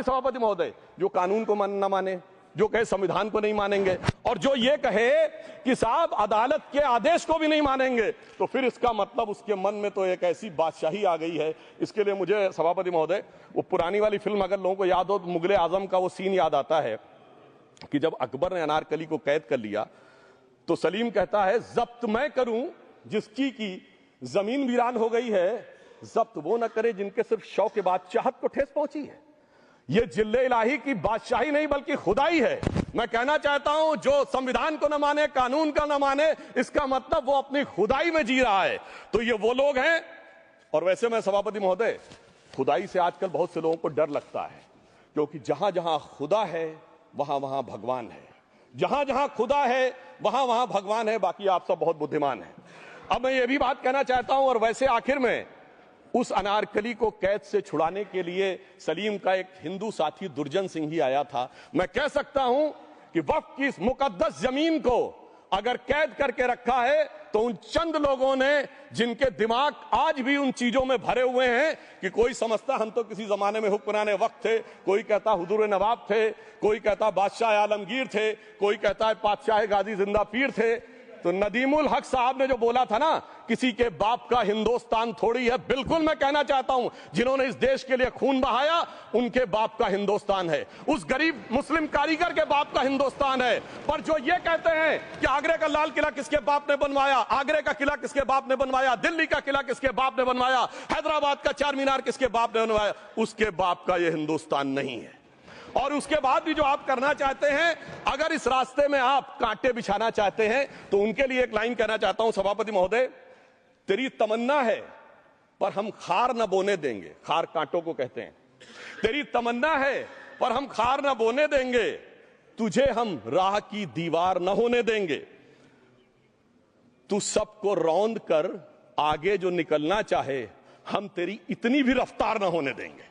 Party सभापति महोदय जो कानून को न माने, जो कहे संविधान को नहीं मानेंगे, और जो ये कहे कि साहब अदालत के आदेश को भी नहीं मानेंगे, तो फिर इसका मतलब उसके मन में तो एक ऐसी बादशाही आ गई है। इसके लिए मुझे सभापति महोदय वो पुरानी वाली फिल्म अगर लोगों को याद हो तो मुगले आजम का वो सीन याद आता है कि जब अकबर ने अनारकली को कैद कर लिया तो सलीम कहता है जब्त मैं करूं जिसकी की जमीन वीरान हो गई है, जब्त वो न करे जिनके सिर्फ शौ के बाद चाहत को ठेस पहुंची है। ये जिल्ले इलाही की बादशाही नहीं बल्कि खुदाई है। मैं कहना चाहता हूं जो संविधान को न माने, कानून का न माने, इसका मतलब वो अपनी खुदाई में जी रहा है। तो ये वो लोग हैं। और वैसे मैं सभापति महोदय, खुदाई से आजकल बहुत से लोगों को डर लगता है, क्योंकि जहां जहां खुदा है वहां वहां भगवान है, जहां जहां खुदा है वहां वहां भगवान है। बाकी आप सब बहुत बुद्धिमान हैं। अब मैं ये भी बात कहना चाहता हूं, और वैसे आखिर में उस अनारकली को कैद से छुड़ाने के लिए सलीम का एक हिंदू साथी दुर्जन सिंह ही आया था। मैं कह सकता हूं कि वक्फ की इस मुकद्दस जमीन को अगर कैद करके रखा है तो उन चंद लोगों ने जिनके दिमाग आज भी उन चीजों में भरे हुए हैं कि कोई समझता हम तो किसी जमाने में हुक्मराने वक्त थे, कोई कहता हुजूर नवाब थे, कोई कहता बादशाह आलमगीर थे, कोई कहता है बादशाह गाजी जिंदा पीर थे। तो नदीमुल हक साहब ने जो बोला था ना, किसी के बाप का हिंदुस्तान थोड़ी है, बिल्कुल मैं कहना चाहता हूं जिन्होंने इस देश के लिए खून बहाया उनके बाप का हिंदुस्तान है, उस गरीब मुस्लिम कारीगर के बाप का हिंदुस्तान है। पर जो ये कहते हैं कि आगरे का लाल किला किसके बाप ने बनवाया, आगरे का किला किसके बाप ने बनवाया, दिल्ली का किला किसके बाप ने बनवाया, हैदराबाद का चार मीनार किसके बाप ने बनवाया, उसके बाप का यह हिंदुस्तान नहीं है। और उसके बाद भी जो आप करना चाहते हैं, अगर इस रास्ते में आप कांटे बिछाना चाहते हैं, तो उनके लिए एक लाइन कहना चाहता हूं सभापति महोदय, तेरी तमन्ना है पर हम खार न बोने देंगे, खार कांटों को कहते हैं, तेरी तमन्ना है पर हम खार न बोने देंगे, तुझे हम राह की दीवार न होने देंगे, तू सबको रौंद कर आगे जो निकलना चाहे हम तेरी इतनी भी रफ्तार न होने देंगे।